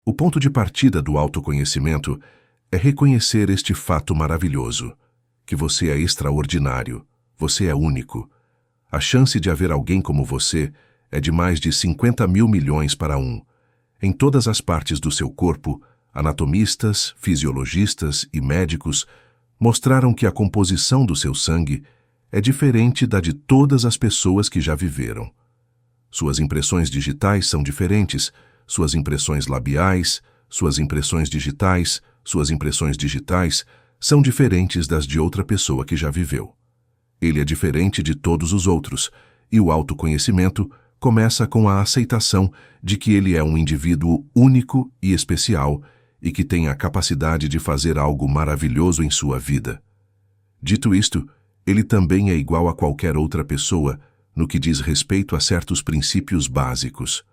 O ponto de partida do autoconhecimento é reconhecer este fato maravilhoso, que você é extraordinário, você é único. A chance de haver alguém como você é de mais de 50 mil milhões para um. Em todas as partes do seu corpo, anatomistas, fisiologistas e médicos mostraram que a composição do seu sangue é diferente da de todas as pessoas que já viveram. Suas impressões digitais são diferentes, suas impressões labiais, suas impressões digitais são diferentes das de outra pessoa que já viveu. Ele é diferente de todos os outros, e o autoconhecimento começa com a aceitação de que ele é um indivíduo único e especial e que tem a capacidade de fazer algo maravilhoso em sua vida. Dito isto, ele também é igual a qualquer outra pessoa no que diz respeito a certos princípios básicos.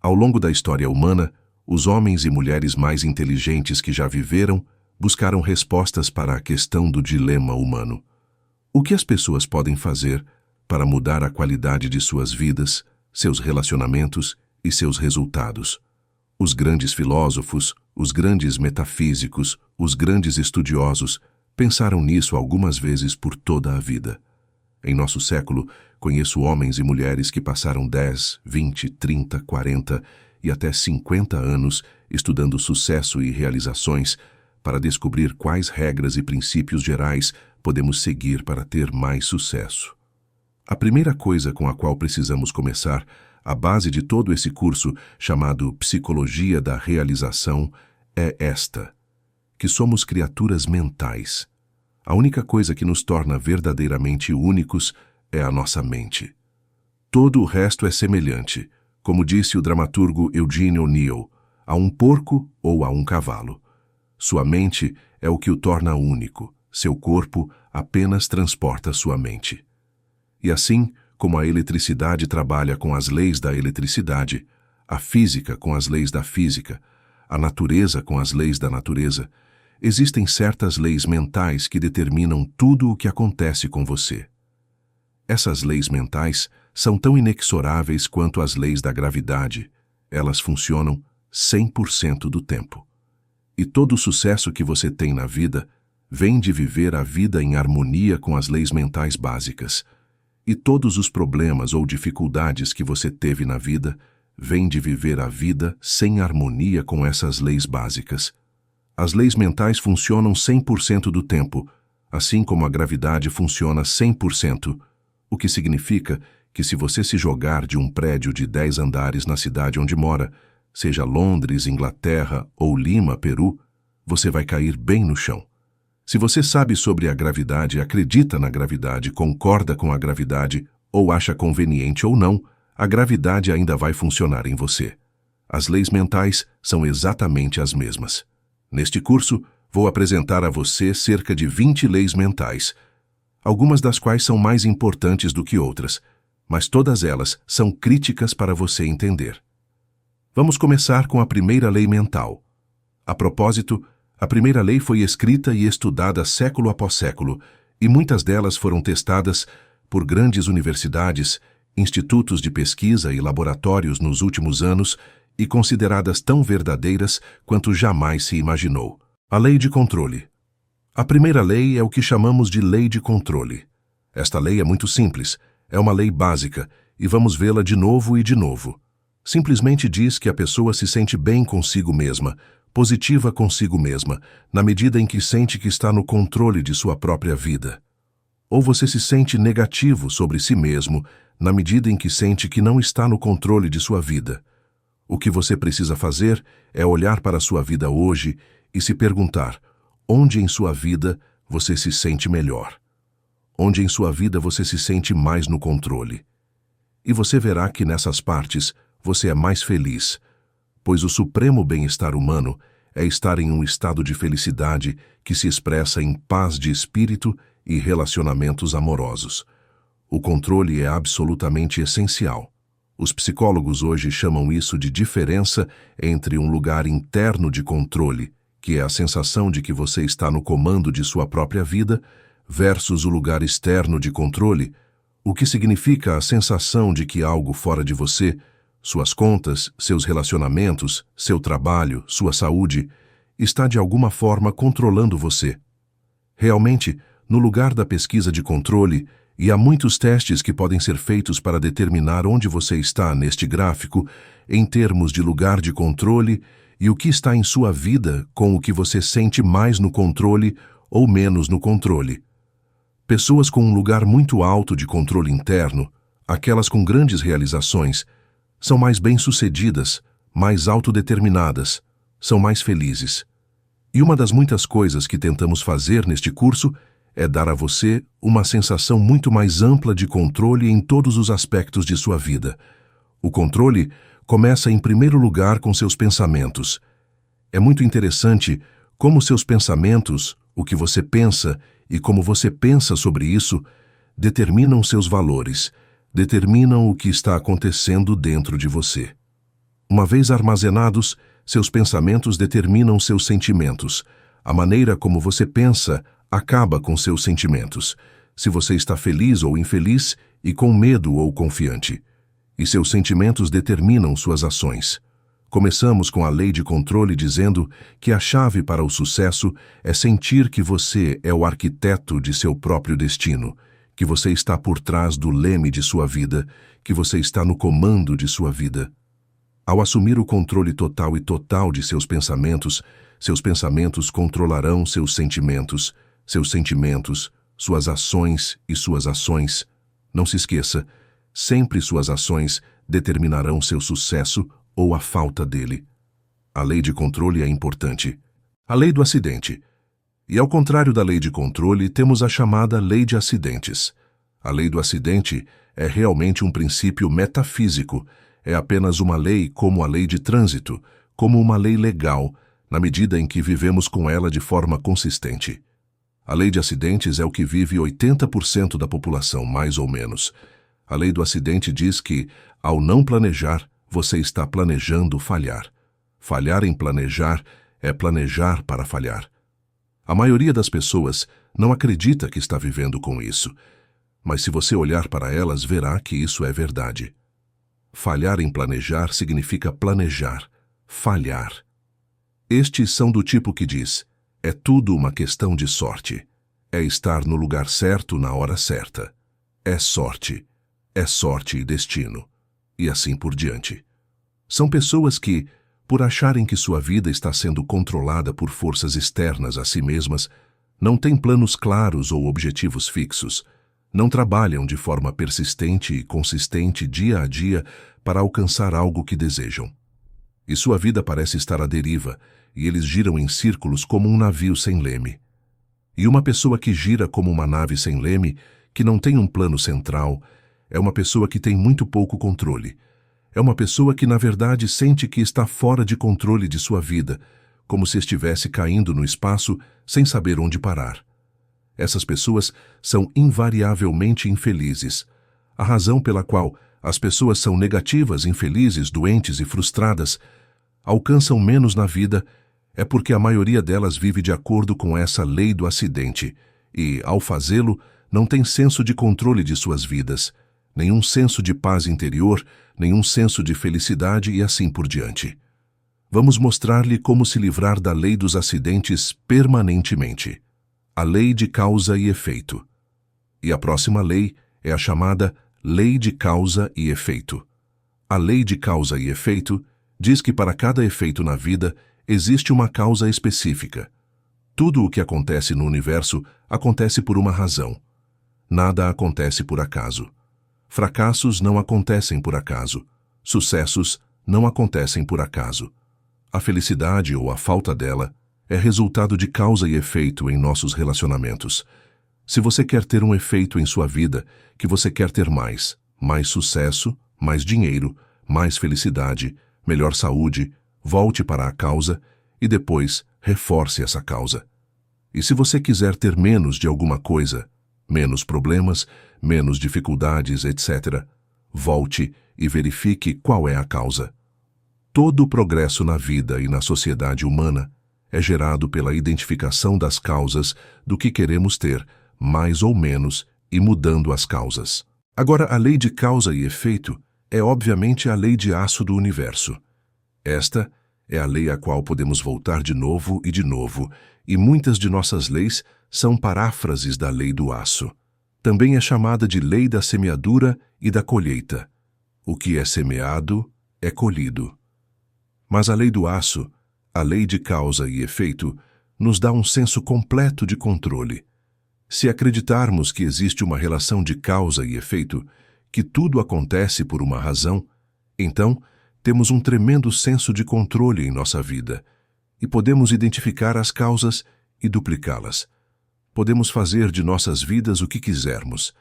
Ao longo da história humana, os homens e mulheres mais inteligentes que já viveram buscaram respostas para a questão do dilema humano. O que as pessoas podem fazer para mudar a qualidade de suas vidas, seus relacionamentos e seus resultados? Os grandes filósofos, os grandes metafísicos, os grandes estudiosos pensaram nisso algumas vezes por toda a vida. Em nosso século, conheço homens e mulheres que passaram 10, 20, 30, 40 e até 50 anos estudando sucesso e realizações para descobrir quais regras e princípios gerais podemos seguir para ter mais sucesso. A primeira coisa com a qual precisamos começar, a base de todo esse curso chamado Psicologia da Realização, é esta: que somos criaturas mentais. A única coisa que nos torna verdadeiramente únicos é a nossa mente. Todo o resto é semelhante, como disse o dramaturgo Eugene O'Neill, a um porco ou a um cavalo. Sua mente é o que o torna único, seu corpo apenas transporta sua mente. E assim, como a eletricidade trabalha com as leis da eletricidade, a física com as leis da física, a natureza com as leis da natureza, existem certas leis mentais que determinam tudo o que acontece com você. Essas leis mentais são tão inexoráveis quanto as leis da gravidade. Elas funcionam 100% do tempo. E todo o sucesso que você tem na vida vem de viver a vida em harmonia com as leis mentais básicas. E todos os problemas ou dificuldades que você teve na vida vêm de viver a vida sem harmonia com essas leis básicas. As leis mentais funcionam 100% do tempo, assim como a gravidade funciona 100%, o que significa que se você se jogar de um prédio de 10 andares na cidade onde mora, seja Londres, Inglaterra ou Lima, Peru, você vai cair bem no chão. Se você sabe sobre a gravidade, acredita na gravidade, concorda com a gravidade ou acha conveniente ou não, a gravidade ainda vai funcionar em você. As leis mentais são exatamente as mesmas. Neste curso, vou apresentar a você cerca de 20 leis mentais, algumas das quais são mais importantes do que outras, mas todas elas são críticas para você entender. Vamos começar com a primeira lei mental. A propósito, a primeira lei foi escrita e estudada século após século, e muitas delas foram testadas por grandes universidades, institutos de pesquisa e laboratórios nos últimos anos e consideradas tão verdadeiras quanto jamais se imaginou. A lei de controle. A primeira lei é o que chamamos de lei de controle. Esta lei é muito simples, é uma lei básica, e vamos vê-la de novo e de novo. Simplesmente diz que a pessoa se sente bem consigo mesma, positiva consigo mesma, na medida em que sente que está no controle de sua própria vida. Ou você se sente negativo sobre si mesmo, na medida em que sente que não está no controle de sua vida. O que você precisa fazer é olhar para a sua vida hoje e se perguntar: onde em sua vida você se sente melhor? Onde em sua vida você se sente mais no controle? E você verá que nessas partes você é mais feliz, pois o supremo bem-estar humano é estar em um estado de felicidade que se expressa em paz de espírito e relacionamentos amorosos. O controle é absolutamente essencial. Os psicólogos hoje chamam isso de diferença entre um lugar interno de controle, que é a sensação de que você está no comando de sua própria vida, versus o lugar externo de controle, o que significa a sensação de que algo fora de você, Suas contas, seus relacionamentos, seu trabalho, sua saúde, está de alguma forma controlando você. Realmente, no lugar da pesquisa de controle, e há muitos testes que podem ser feitos para determinar onde você está neste gráfico, em termos de lugar de controle e o que está em sua vida com o que você sente mais no controle ou menos no controle. Pessoas com um lugar muito alto de controle interno, aquelas com grandes realizações, são mais bem-sucedidas, mais autodeterminadas, são mais felizes. E uma das muitas coisas que tentamos fazer neste curso é dar a você uma sensação muito mais ampla de controle em todos os aspectos de sua vida. O controle começa em primeiro lugar com seus pensamentos. É muito interessante como seus pensamentos, o que você pensa e como você pensa sobre isso, determinam seus valores, determinam o que está acontecendo dentro de você. Uma vez armazenados, seus pensamentos determinam seus sentimentos. A maneira como você pensa acaba com seus sentimentos, se você está feliz ou infeliz e com medo ou confiante. E seus sentimentos determinam suas ações. Começamos com a lei de controle dizendo que a chave para o sucesso é sentir que você é o arquiteto de seu próprio destino, que você está por trás do leme de sua vida, que você está no comando de sua vida. Ao assumir o controle total de seus pensamentos controlarão seus sentimentos, suas ações e suas ações. Não se esqueça, sempre suas ações determinarão seu sucesso ou a falta dele. A lei de controle é importante. A lei do acidente. E ao contrário da lei de controle, temos a chamada lei de acidentes. A lei do acidente é realmente um princípio metafísico, é apenas uma lei como a lei de trânsito, como uma lei legal, na medida em que vivemos com ela de forma consistente. A lei de acidentes é o que vive 80% da população, mais ou menos. A lei do acidente diz que, ao não planejar, você está planejando falhar. Falhar em planejar é planejar para falhar. A maioria das pessoas não acredita que está vivendo com isso, mas se você olhar para elas, verá que isso é verdade. Falhar em planejar significa planejar, falhar. Estes são do tipo que diz, é tudo uma questão de sorte. É estar no lugar certo na hora certa. É sorte e destino. E assim por diante. São pessoas que, por acharem que sua vida está sendo controlada por forças externas a si mesmas, não têm planos claros ou objetivos fixos, não trabalham de forma persistente e consistente dia a dia para alcançar algo que desejam. E sua vida parece estar à deriva, e eles giram em círculos como um navio sem leme. E uma pessoa que gira como uma nave sem leme, que não tem um plano central, é uma pessoa que tem muito pouco controle. É uma pessoa que, na verdade, sente que está fora de controle de sua vida, como se estivesse caindo no espaço sem saber onde parar. Essas pessoas são invariavelmente infelizes. A razão pela qual as pessoas são negativas, infelizes, doentes e frustradas, alcançam menos na vida, é porque a maioria delas vive de acordo com essa lei do acidente e, ao fazê-lo, não tem senso de controle de suas vidas, nenhum senso de paz interior, nenhum senso de felicidade e assim por diante. Vamos mostrar-lhe como se livrar da lei dos acidentes permanentemente. A lei de causa e efeito. E a próxima lei é a chamada lei de causa e efeito. A lei de causa e efeito diz que para cada efeito na vida existe uma causa específica. Tudo o que acontece no universo acontece por uma razão. Nada acontece por acaso. Fracassos não acontecem por acaso. Sucessos não acontecem por acaso. A felicidade ou a falta dela é resultado de causa e efeito em nossos relacionamentos. Se você quer ter um efeito em sua vida, que você quer ter mais sucesso, mais dinheiro, mais felicidade, melhor saúde, volte para a causa e depois reforce essa causa. E se você quiser ter menos de alguma coisa, menos problemas, menos dificuldades, etc., volte e verifique qual é a causa. Todo o progresso na vida e na sociedade humana é gerado pela identificação das causas do que queremos ter, mais ou menos, e mudando as causas. Agora, a lei de causa e efeito é obviamente a lei de aço do universo. Esta é a lei à qual podemos voltar de novo, e muitas de nossas leis são paráfrases da lei do aço. Também é chamada de lei da semeadura e da colheita. O que é semeado é colhido. Mas a lei do aço, a lei de causa e efeito, nos dá um senso completo de controle. Se acreditarmos que existe uma relação de causa e efeito, que tudo acontece por uma razão, então temos um tremendo senso de controle em nossa vida e podemos identificar as causas e duplicá-las. Podemos fazer de nossas vidas o que quisermos.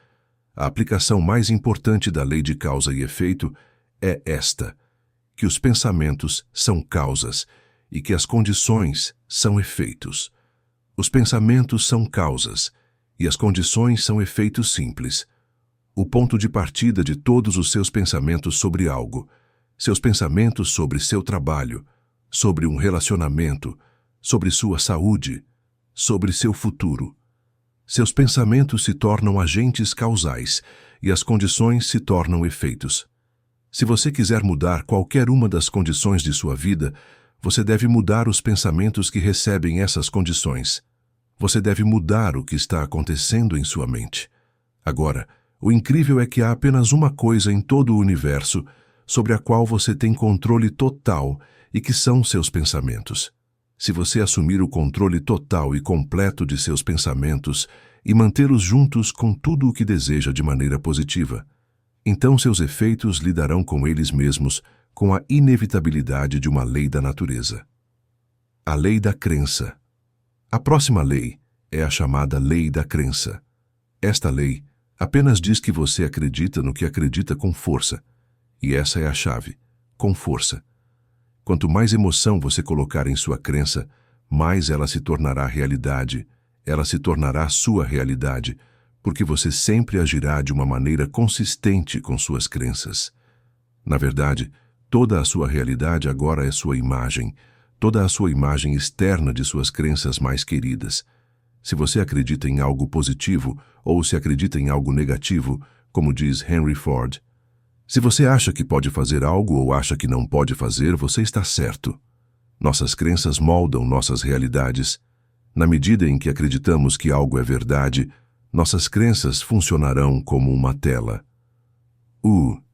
A aplicação mais importante da lei de causa e efeito é esta: que os pensamentos são causas e que as condições são efeitos. Os pensamentos são causas e as condições são efeitos simples. O ponto de partida de todos os seus pensamentos sobre algo, seus pensamentos sobre seu trabalho, sobre um relacionamento, sobre sua saúde, sobre seu futuro. Seus pensamentos se tornam agentes causais e as condições se tornam efeitos. Se você quiser mudar qualquer uma das condições de sua vida, você deve mudar os pensamentos que recebem essas condições. Você deve mudar o que está acontecendo em sua mente. Agora, o incrível é que há apenas uma coisa em todo o universo sobre a qual você tem controle total e que são seus pensamentos. Se você assumir o controle total e completo de seus pensamentos e mantê-los juntos com tudo o que deseja de maneira positiva, então seus efeitos lidarão com eles mesmos com a inevitabilidade de uma lei da natureza. A lei da crença. A próxima lei é a chamada lei da crença. Esta lei apenas diz que você acredita no que acredita com força. E essa é a chave, com força. Quanto mais emoção você colocar em sua crença, mais ela se tornará realidade. Ela se tornará sua realidade, porque você sempre agirá de uma maneira consistente com suas crenças. Na verdade, toda a sua realidade agora é sua imagem, toda a sua imagem externa de suas crenças mais queridas. Se você acredita em algo positivo ou se acredita em algo negativo, como diz Henry Ford, se você acha que pode fazer algo ou acha que não pode fazer, você está certo. Nossas crenças moldam nossas realidades. Na medida em que acreditamos que algo é verdade, nossas crenças funcionarão como uma tela.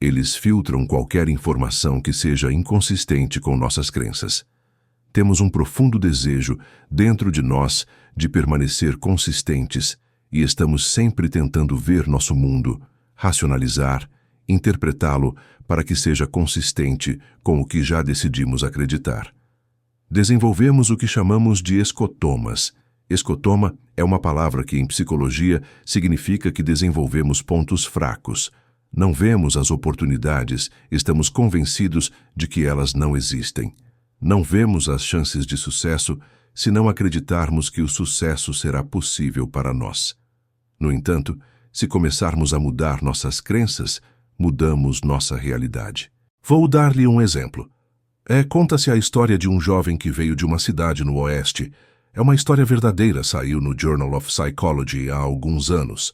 Eles filtram qualquer informação que seja inconsistente com nossas crenças. Temos um profundo desejo dentro de nós de permanecer consistentes e estamos sempre tentando ver nosso mundo, racionalizar, interpretá-lo para que seja consistente com o que já decidimos acreditar. Desenvolvemos o que chamamos de escotomas. Escotoma é uma palavra que em psicologia significa que desenvolvemos pontos fracos. Não vemos as oportunidades, estamos convencidos de que elas não existem. Não vemos as chances de sucesso se não acreditarmos que o sucesso será possível para nós. No entanto, se começarmos a mudar nossas crenças, mudamos nossa realidade. Vou dar-lhe um exemplo. Conta-se a história de um jovem que veio de uma cidade no Oeste. É uma história verdadeira, saiu no Journal of Psychology há alguns anos.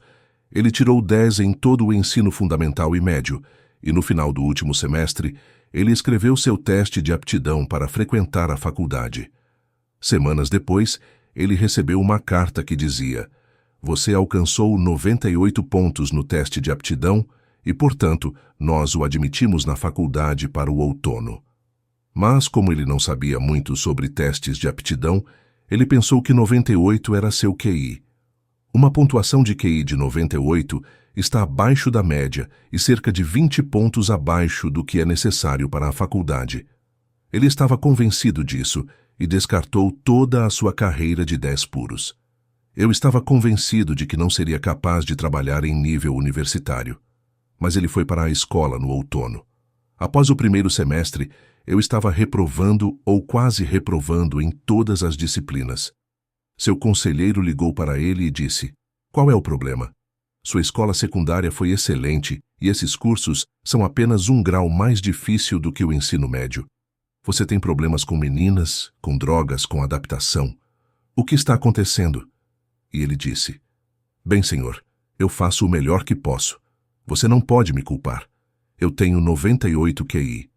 Ele tirou 10 em todo o ensino fundamental e médio, e no final do último semestre, ele escreveu seu teste de aptidão para frequentar a faculdade. Semanas depois, ele recebeu uma carta que dizia: "Você alcançou 98 pontos no teste de aptidão e, portanto, nós o admitimos na faculdade para o outono." Mas, como ele não sabia muito sobre testes de aptidão, ele pensou que 98 era seu QI. Uma pontuação de QI de 98 está abaixo da média e cerca de 20 pontos abaixo do que é necessário para a faculdade. Ele estava convencido disso e descartou toda a sua carreira de 10 puros. Eu estava convencido de que não seria capaz de trabalhar em nível universitário. Mas ele foi para a escola no outono. Após o primeiro semestre, eu estava reprovando ou quase reprovando em todas as disciplinas. Seu conselheiro ligou para ele e disse: "Qual é o problema? Sua escola secundária foi excelente e esses cursos são apenas um grau mais difícil do que o ensino médio. Você tem problemas com meninas, com drogas, com adaptação. O que está acontecendo?" E ele disse: "Bem, senhor, eu faço o melhor que posso. Você não pode me culpar. Eu tenho 98 QI.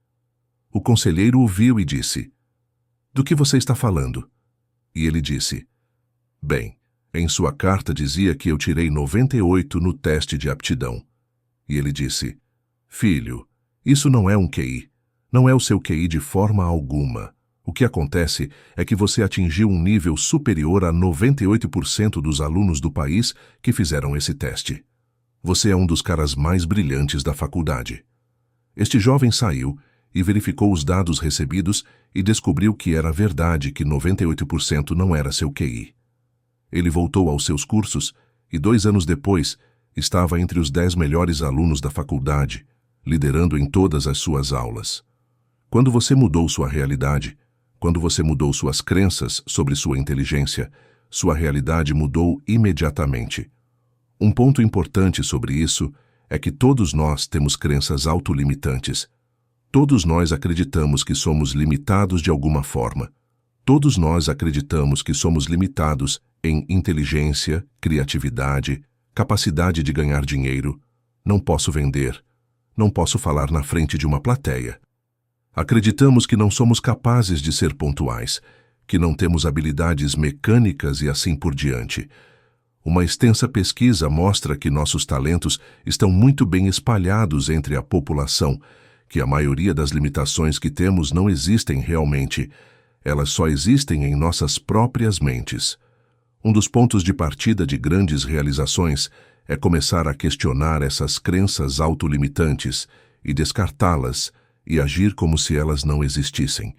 O conselheiro o viu e disse: Do que você está falando? E ele disse: Bem, em sua carta dizia que eu tirei 98 no teste de aptidão. E ele disse: Filho, isso não é um QI. Não é o seu QI de forma alguma. O que acontece é que você atingiu um nível superior a 98% dos alunos do país que fizeram esse teste. Você é um dos caras mais brilhantes da faculdade. Este jovem saiu e verificou os dados recebidos e descobriu que era verdade que 98% não era seu QI. Ele voltou aos seus cursos e 2 anos depois estava entre os 10 melhores alunos da faculdade, liderando em todas as suas aulas. Quando você mudou sua realidade, quando você mudou suas crenças sobre sua inteligência, sua realidade mudou imediatamente. Um ponto importante sobre isso é que todos nós temos crenças autolimitantes. Todos nós acreditamos que somos limitados de alguma forma. Todos nós acreditamos que somos limitados em inteligência, criatividade, capacidade de ganhar dinheiro. Não posso vender. Não posso falar na frente de uma plateia. Acreditamos que não somos capazes de ser pontuais, que não temos habilidades mecânicas e assim por diante. Uma extensa pesquisa mostra que nossos talentos estão muito bem espalhados entre a população, que a maioria das limitações que temos não existem realmente. Elas só existem em nossas próprias mentes. Um dos pontos de partida de grandes realizações é começar a questionar essas crenças autolimitantes e descartá-las e agir como se elas não existissem.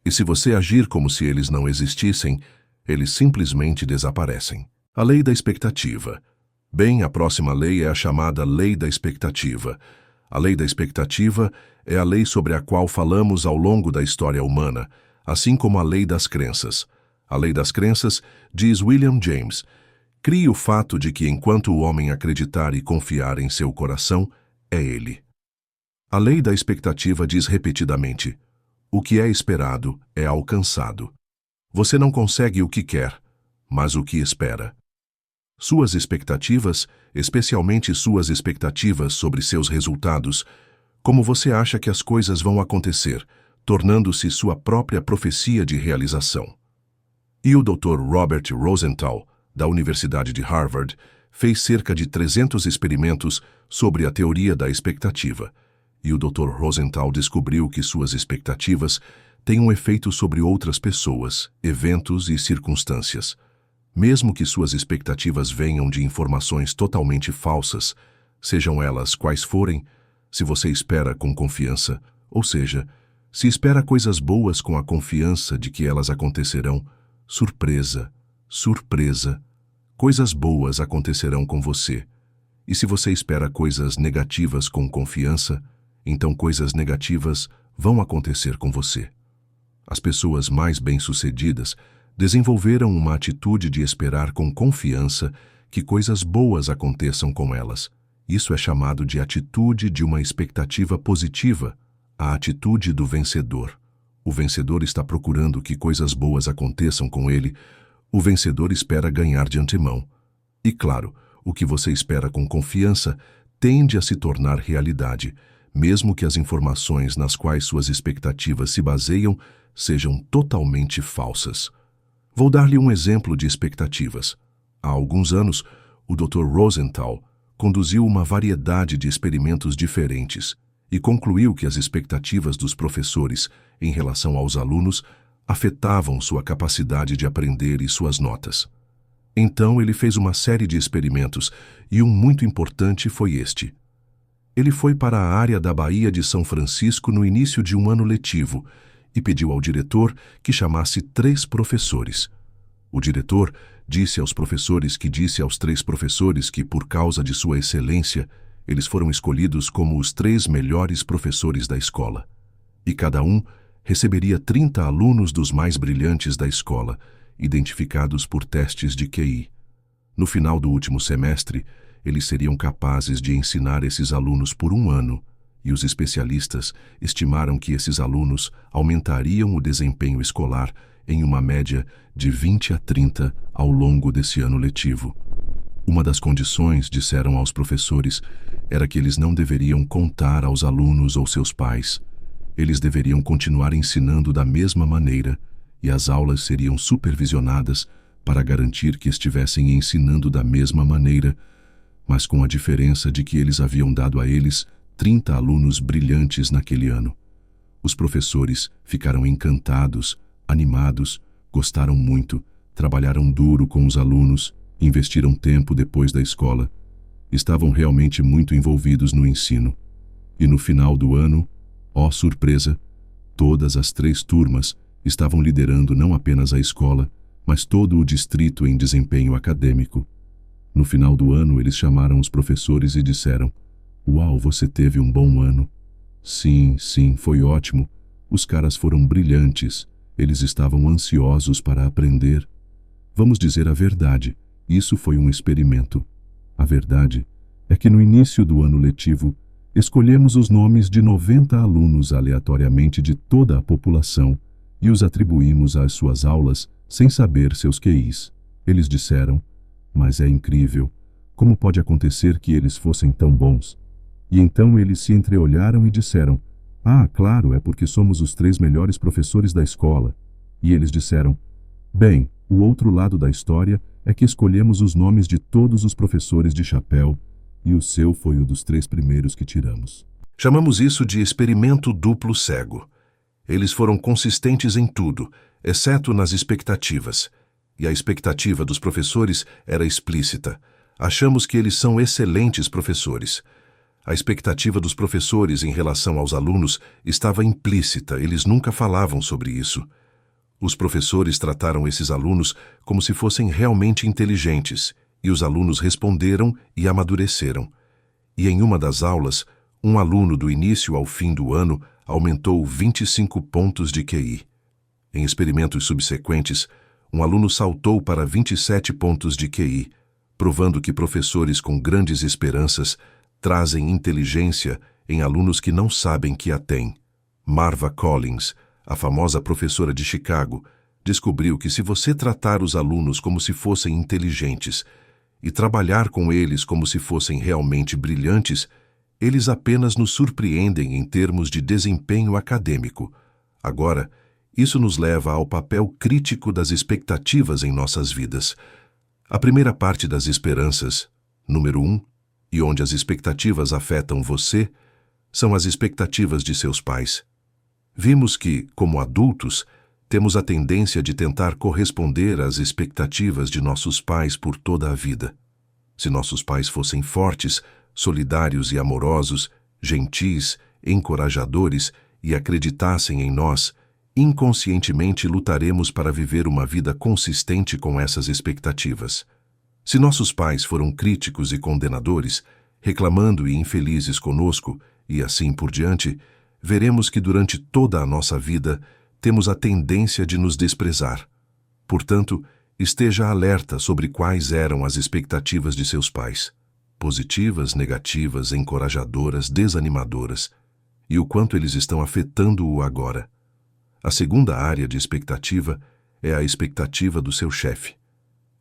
E se você agir como se eles não existissem, eles simplesmente desaparecem. A lei da expectativa. Bem, a próxima lei é a chamada lei da expectativa. A lei da expectativa é a lei sobre a qual falamos ao longo da história humana, assim como a lei das crenças. A lei das crenças, diz William James, cria o fato de que enquanto o homem acreditar e confiar em seu coração, é ele. A lei da expectativa diz repetidamente: o que é esperado é alcançado. Você não consegue o que quer, mas o que espera. Suas expectativas, especialmente suas expectativas sobre seus resultados, como você acha que as coisas vão acontecer, tornando-se sua própria profecia de realização. E o Dr. Robert Rosenthal, da Universidade de Harvard, fez cerca de 300 experimentos sobre a teoria da expectativa. E o Dr. Rosenthal descobriu que suas expectativas têm um efeito sobre outras pessoas, eventos e circunstâncias. Mesmo que suas expectativas venham de informações totalmente falsas, sejam elas quais forem, se você espera com confiança, ou seja, se espera coisas boas com a confiança de que elas acontecerão, surpresa, surpresa, coisas boas acontecerão com você. E se você espera coisas negativas com confiança, então coisas negativas vão acontecer com você. As pessoas mais bem-sucedidas desenvolveram uma atitude de esperar com confiança que coisas boas aconteçam com elas. Isso é chamado de atitude de uma expectativa positiva, a atitude do vencedor. O vencedor está procurando que coisas boas aconteçam com ele. O vencedor espera ganhar de antemão. E claro, o que você espera com confiança tende a se tornar realidade, mesmo que as informações nas quais suas expectativas se baseiam sejam totalmente falsas. Vou dar-lhe um exemplo de expectativas. Há alguns anos, o Dr. Rosenthal conduziu uma variedade de experimentos diferentes e concluiu que as expectativas dos professores em relação aos alunos afetavam sua capacidade de aprender e suas notas. Então ele fez uma série de experimentos e um muito importante foi este. Ele foi para a área da Baía de São Francisco no início de um ano letivo e pediu ao diretor que chamasse 3 professores. O diretor disse aos professores que disse aos 3 professores que, por causa de sua excelência, eles foram escolhidos como os 3 melhores professores da escola. E cada um receberia 30 alunos dos mais brilhantes da escola, identificados por testes de QI. No final do último semestre, eles seriam capazes de ensinar esses alunos por 1 ano, e os especialistas estimaram que esses alunos aumentariam o desempenho escolar em uma média de 20 a 30 ao longo desse ano letivo. Uma das condições, disseram aos professores, era que eles não deveriam contar aos alunos ou seus pais. Eles deveriam continuar ensinando da mesma maneira e as aulas seriam supervisionadas para garantir que estivessem ensinando da mesma maneira, mas com a diferença de que eles haviam dado a eles 30 alunos brilhantes naquele ano. Os professores ficaram encantados, animados, gostaram muito, trabalharam duro com os alunos, investiram tempo depois da escola. Estavam realmente muito envolvidos no ensino. E no final do ano, ó surpresa, todas as 3 turmas estavam liderando não apenas a escola, mas todo o distrito em desempenho acadêmico. No final do ano, eles chamaram os professores e disseram: "Uau, você teve um bom ano." Sim, foi ótimo. Os caras foram brilhantes. Eles estavam ansiosos para aprender. Vamos dizer a verdade, isso foi um experimento. A verdade é que no início do ano letivo, escolhemos os nomes de 90 alunos aleatoriamente de toda a população e os atribuímos às suas aulas sem saber seus QIs. Eles disseram: "Mas é incrível. Como pode acontecer que eles fossem tão bons?" E então eles se entreolharam e disseram: "Ah, claro, é porque somos os 3 melhores professores da escola." E eles disseram: "Bem, o outro lado da história é que escolhemos os nomes de todos os professores de chapéu e o seu foi o dos 3 primeiros que tiramos." Chamamos isso de experimento duplo cego. Eles foram consistentes em tudo, exceto nas expectativas. E a expectativa dos professores era explícita. Achamos que eles são excelentes professores. A expectativa dos professores em relação aos alunos estava implícita, eles nunca falavam sobre isso. Os professores trataram esses alunos como se fossem realmente inteligentes, e os alunos responderam e amadureceram. E em uma das aulas, um aluno do início ao fim do ano aumentou 25 pontos de QI. Em experimentos subsequentes, um aluno saltou para 27 pontos de QI, provando que professores com grandes esperanças trazem inteligência em alunos que não sabem que a têm. Marva Collins, a famosa professora de Chicago, descobriu que se você tratar os alunos como se fossem inteligentes e trabalhar com eles como se fossem realmente brilhantes, eles apenas nos surpreendem em termos de desempenho acadêmico. Agora, isso nos leva ao papel crítico das expectativas em nossas vidas. A primeira parte das esperanças, número 1, e onde as expectativas afetam você, são as expectativas de seus pais. Vimos que, como adultos, temos a tendência de tentar corresponder às expectativas de nossos pais por toda a vida. Se nossos pais fossem fortes, solidários e amorosos, gentis, encorajadores e acreditassem em nós, inconscientemente lutaremos para viver uma vida consistente com essas expectativas. Se nossos pais foram críticos e condenadores, reclamando e infelizes conosco, e assim por diante, veremos que durante toda a nossa vida temos a tendência de nos desprezar. Portanto, esteja alerta sobre quais eram as expectativas de seus pais, positivas, negativas, encorajadoras, desanimadoras, e o quanto eles estão afetando-o agora. A segunda área de expectativa é a expectativa do seu chefe.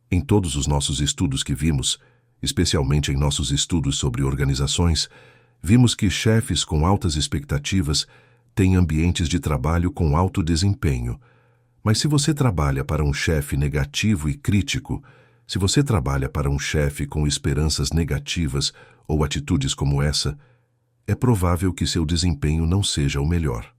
Em todos os nossos estudos que vimos, especialmente em nossos estudos sobre organizações, vimos que chefes com altas expectativas têm ambientes de trabalho com alto desempenho. Mas se você trabalha para um chefe negativo e crítico, se você trabalha para um chefe com esperanças negativas ou atitudes como essa, é provável que seu desempenho não seja o melhor.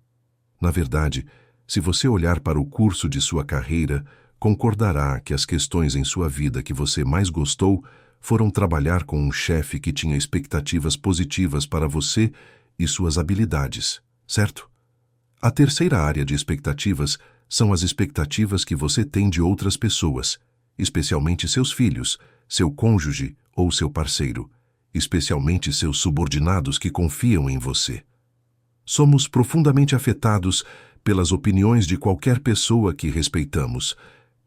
Na verdade, se você olhar para o curso de sua carreira, concordará que as questões em sua vida que você mais gostou foram trabalhar com um chefe que tinha expectativas positivas para você e suas habilidades, certo? A terceira área de expectativas são as expectativas que você tem de outras pessoas, especialmente seus filhos, seu cônjuge ou seu parceiro, especialmente seus subordinados que confiam em você. Somos profundamente afetados pelas opiniões de qualquer pessoa que respeitamos,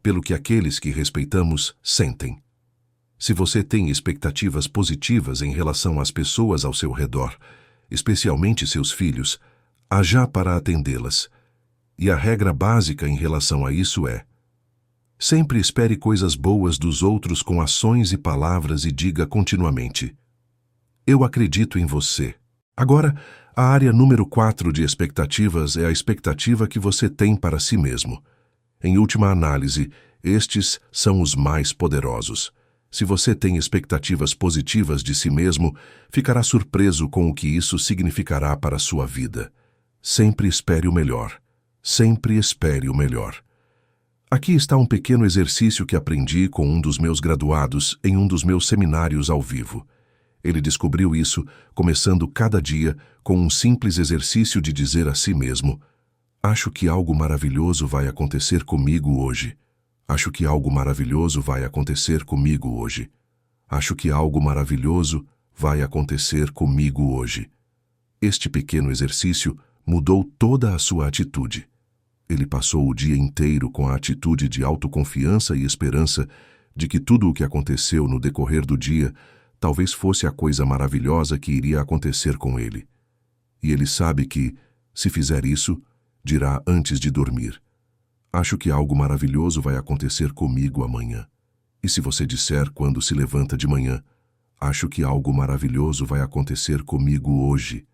pelo que aqueles que respeitamos sentem. Se você tem expectativas positivas em relação às pessoas ao seu redor, especialmente seus filhos, haja para atendê-las. E a regra básica em relação a isso é: Sempre espere coisas boas dos outros com ações e palavras e diga continuamente: eu acredito em você. Agora, a área número 4 de expectativas é a expectativa que você tem para si mesmo. Em última análise, estes são os mais poderosos. Se você tem expectativas positivas de si mesmo, ficará surpreso com o que isso significará para a sua vida. Sempre espere o melhor. Sempre espere o melhor. Aqui está um pequeno exercício que aprendi com um dos meus graduados em um dos meus seminários ao vivo. Ele descobriu isso começando cada dia com um simples exercício de dizer a si mesmo: acho que algo maravilhoso vai acontecer comigo hoje. Acho que algo maravilhoso vai acontecer comigo hoje. Acho que algo maravilhoso vai acontecer comigo hoje. Este pequeno exercício mudou toda a sua atitude. Ele passou o dia inteiro com a atitude de autoconfiança e esperança de que tudo o que aconteceu no decorrer do dia talvez fosse a coisa maravilhosa que iria acontecer com ele. E ele sabe que, se fizer isso, dirá antes de dormir: acho que algo maravilhoso vai acontecer comigo amanhã. E se você disser quando se levanta de manhã: acho que algo maravilhoso vai acontecer comigo hoje.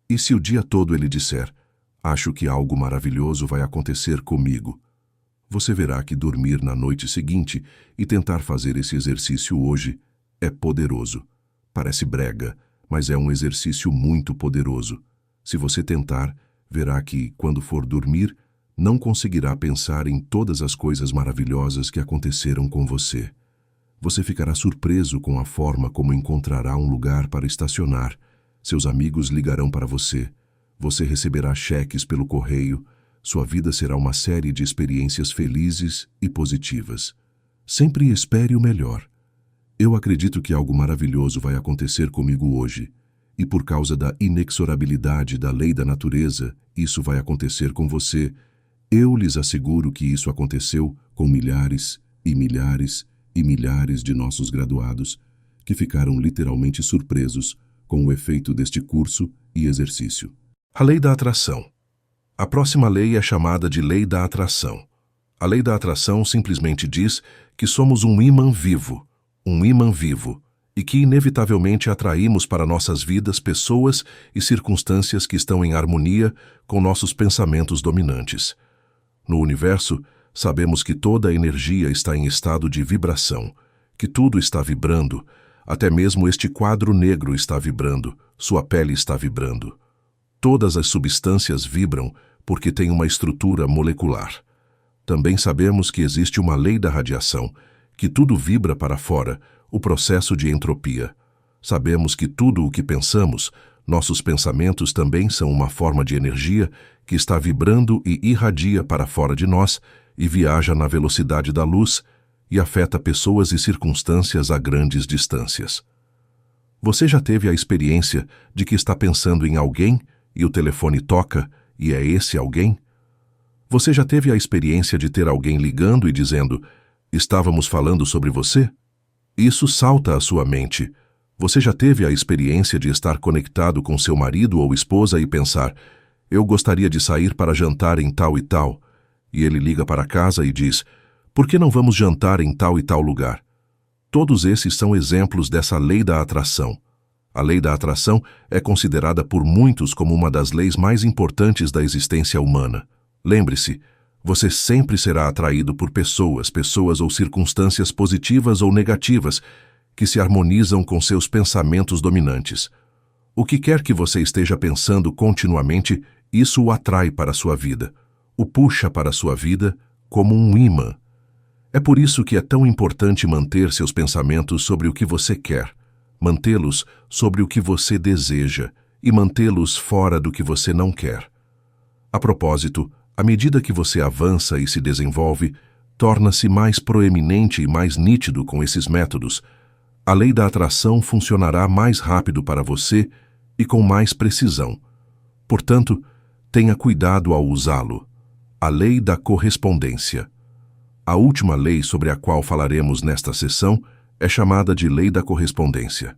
E se o dia todo ele disser: acho que algo maravilhoso vai acontecer comigo, você verá que dormir na noite seguinte e tentar fazer esse exercício hoje é poderoso. Parece brega, mas é um exercício muito poderoso. Se você tentar, verá que, quando for dormir, não conseguirá pensar em todas as coisas maravilhosas que aconteceram com você. Você ficará surpreso com a forma como encontrará um lugar para estacionar. Seus amigos ligarão para você. Você receberá cheques pelo correio. Sua vida será uma série de experiências felizes e positivas. Sempre espere o melhor. Eu acredito que algo maravilhoso vai acontecer comigo hoje. E por causa da inexorabilidade da lei da natureza, isso vai acontecer com você. Eu lhes asseguro que isso aconteceu com milhares e milhares e milhares de nossos graduados, que ficaram literalmente surpresos com o efeito deste curso e exercício. A lei da atração. A próxima lei é chamada de lei da atração. A lei da atração simplesmente diz que somos um imã vivo, e que inevitavelmente atraímos para nossas vidas pessoas e circunstâncias que estão em harmonia com nossos pensamentos dominantes. No universo, sabemos que toda a energia está em estado de vibração, que tudo está vibrando, até mesmo este quadro negro está vibrando, sua pele está vibrando. Todas as substâncias vibram porque têm uma estrutura molecular. Também sabemos que existe uma lei da radiação, que tudo vibra para fora, o processo de entropia. Sabemos que tudo o que pensamos, nossos pensamentos também são uma forma de energia que está vibrando e irradia para fora de nós e viaja na velocidade da luz e afeta pessoas e circunstâncias a grandes distâncias. Você já teve a experiência de que está pensando em alguém e o telefone toca e é esse alguém? Você já teve a experiência de ter alguém ligando e dizendo: estávamos falando sobre você? Isso salta à sua mente. Você já teve a experiência de estar conectado com seu marido ou esposa e pensar: eu gostaria de sair para jantar em tal e tal, e ele liga para casa e diz: por que não vamos jantar em tal e tal lugar? Todos esses são exemplos dessa lei da atração. A lei da atração é considerada por muitos como uma das leis mais importantes da existência humana. Lembre-se, você sempre será atraído por pessoas ou circunstâncias positivas ou negativas que se harmonizam com seus pensamentos dominantes. O que quer que você esteja pensando continuamente, isso o atrai para a sua vida, o puxa para a sua vida como um imã. É por isso que é tão importante manter seus pensamentos sobre o que você quer, mantê-los sobre o que você deseja e mantê-los fora do que você não quer. A propósito, à medida que você avança e se desenvolve, torna-se mais proeminente e mais nítido com esses métodos. A lei da atração funcionará mais rápido para você e com mais precisão. Portanto, tenha cuidado ao usá-lo. A lei da correspondência. A última lei sobre a qual falaremos nesta sessão é chamada de lei da correspondência.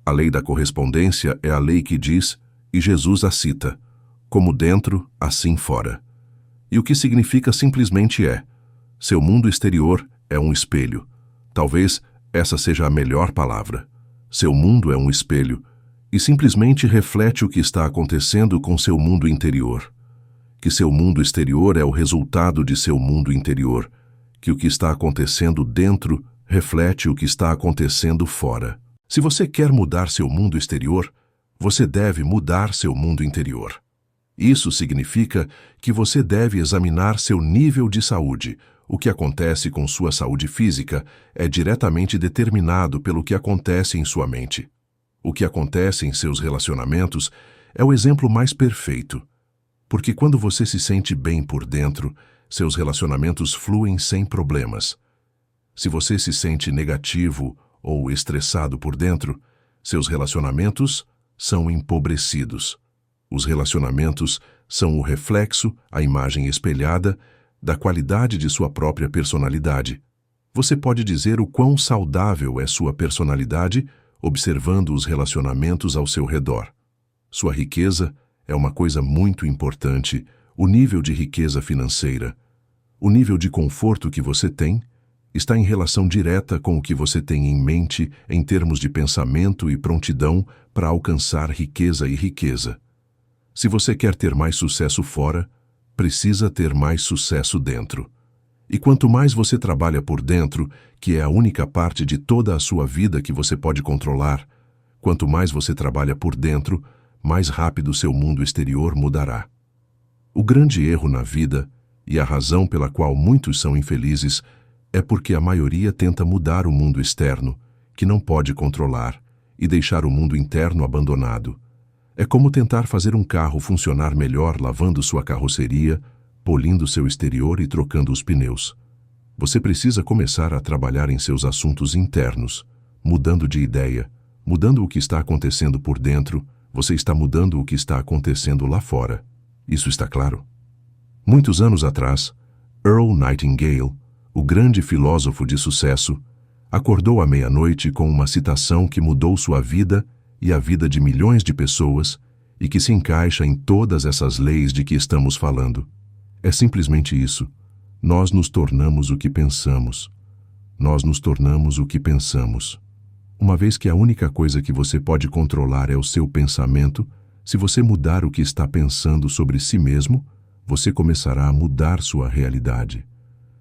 A lei da correspondência é a lei que diz, e Jesus a cita, como dentro, assim fora. E o que significa simplesmente é: Seu mundo exterior é um espelho. Talvez essa seja a melhor palavra. Seu mundo é um espelho e simplesmente reflete o que está acontecendo com seu mundo interior. Que seu mundo exterior é o resultado de seu mundo interior. Que o que está acontecendo dentro reflete o que está acontecendo fora. Se você quer mudar seu mundo exterior, você deve mudar seu mundo interior. Isso significa que você deve examinar seu nível de saúde. O que acontece com sua saúde física é diretamente determinado pelo que acontece em sua mente. O que acontece em seus relacionamentos é o exemplo mais perfeito. Porque quando você se sente bem por dentro, seus relacionamentos fluem sem problemas. Se você se sente negativo ou estressado por dentro, seus relacionamentos são empobrecidos. Os relacionamentos são o reflexo, a imagem espelhada, da qualidade de sua própria personalidade. Você pode dizer o quão saudável é sua personalidade observando os relacionamentos ao seu redor. Sua riqueza é uma coisa muito importante, o nível de riqueza financeira. O nível de conforto que você tem está em relação direta com o que você tem em mente em termos de pensamento e prontidão para alcançar riqueza e riqueza. Se você quer ter mais sucesso fora, precisa ter mais sucesso dentro. E quanto mais você trabalha por dentro, que é a única parte de toda a sua vida que você pode controlar, quanto mais você trabalha por dentro, mais rápido seu mundo exterior mudará. O grande erro na vida, e a razão pela qual muitos são infelizes, é porque a maioria tenta mudar o mundo externo, que não pode controlar, e deixar o mundo interno abandonado. É como tentar fazer um carro funcionar melhor lavando sua carroceria, polindo seu exterior e trocando os pneus. Você precisa começar a trabalhar em seus assuntos internos, mudando de ideia, mudando o que está acontecendo por dentro, você está mudando o que está acontecendo lá fora. Isso está claro? Muitos anos atrás, Earl Nightingale, o grande filósofo de sucesso, acordou à meia-noite com uma citação que mudou sua vida e a vida de milhões de pessoas e que se encaixa em todas essas leis de que estamos falando. É simplesmente isso. Nós nos tornamos o que pensamos. Nós nos tornamos o que pensamos. Uma vez que a única coisa que você pode controlar é o seu pensamento, se você mudar o que está pensando sobre si mesmo, você começará a mudar sua realidade.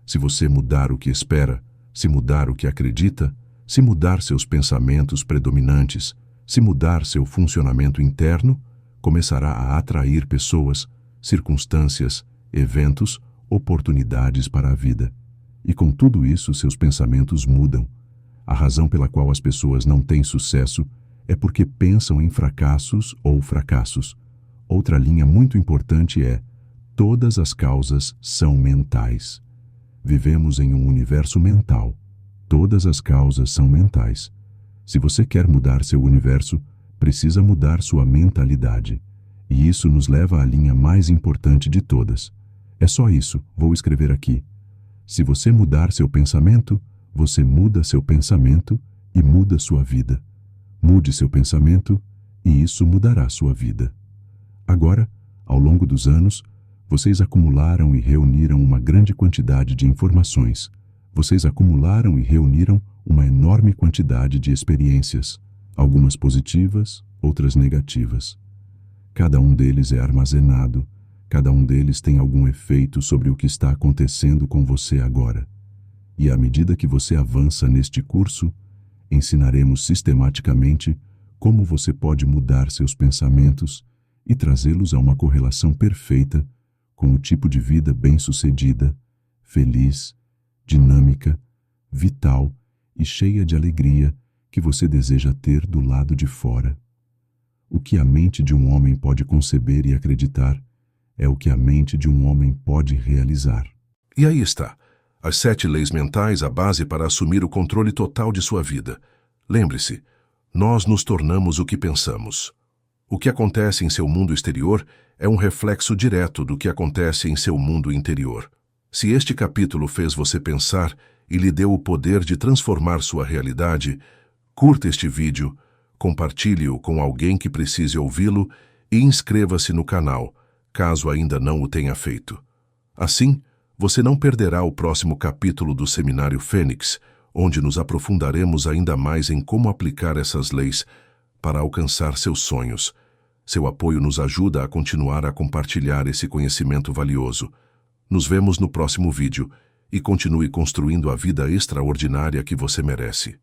Se você mudar o que espera, se mudar o que acredita, se mudar seus pensamentos predominantes, se mudar seu funcionamento interno, começará a atrair pessoas, circunstâncias, eventos, oportunidades para a vida. E com tudo isso, seus pensamentos mudam. A razão pela qual as pessoas não têm sucesso é porque pensam em fracassos ou fracassos. Outra linha muito importante é: todas as causas são mentais. Vivemos em um universo mental. Todas as causas são mentais. Se você quer mudar seu universo, precisa mudar sua mentalidade. E isso nos leva à linha mais importante de todas. É só isso, vou escrever aqui. Se você mudar seu pensamento, você muda seu pensamento e muda sua vida. Mude seu pensamento e isso mudará sua vida. Agora, ao longo dos anos, vocês acumularam e reuniram uma grande quantidade de informações. Vocês acumularam e reuniram uma enorme quantidade de experiências, algumas positivas, outras negativas. Cada um deles é armazenado, cada um deles tem algum efeito sobre o que está acontecendo com você agora. E à medida que você avança neste curso, ensinaremos sistematicamente como você pode mudar seus pensamentos e trazê-los a uma correlação perfeita com o tipo de vida bem-sucedida, feliz, dinâmica, vital e cheia de alegria que você deseja ter do lado de fora. O que a mente de um homem pode conceber e acreditar é o que a mente de um homem pode realizar. E aí está. As 7 leis mentais, a base para assumir o controle total de sua vida. Lembre-se, nós nos tornamos o que pensamos. O que acontece em seu mundo exterior é um reflexo direto do que acontece em seu mundo interior. Se este capítulo fez você pensar e lhe deu o poder de transformar sua realidade, curta este vídeo, compartilhe-o com alguém que precise ouvi-lo e inscreva-se no canal, caso ainda não o tenha feito. Assim, Você não perderá o próximo capítulo do Seminário Fênix, onde nos aprofundaremos ainda mais em como aplicar essas leis para alcançar seus sonhos. Seu apoio nos ajuda a continuar a compartilhar esse conhecimento valioso. Nos vemos no próximo vídeo e continue construindo a vida extraordinária que você merece.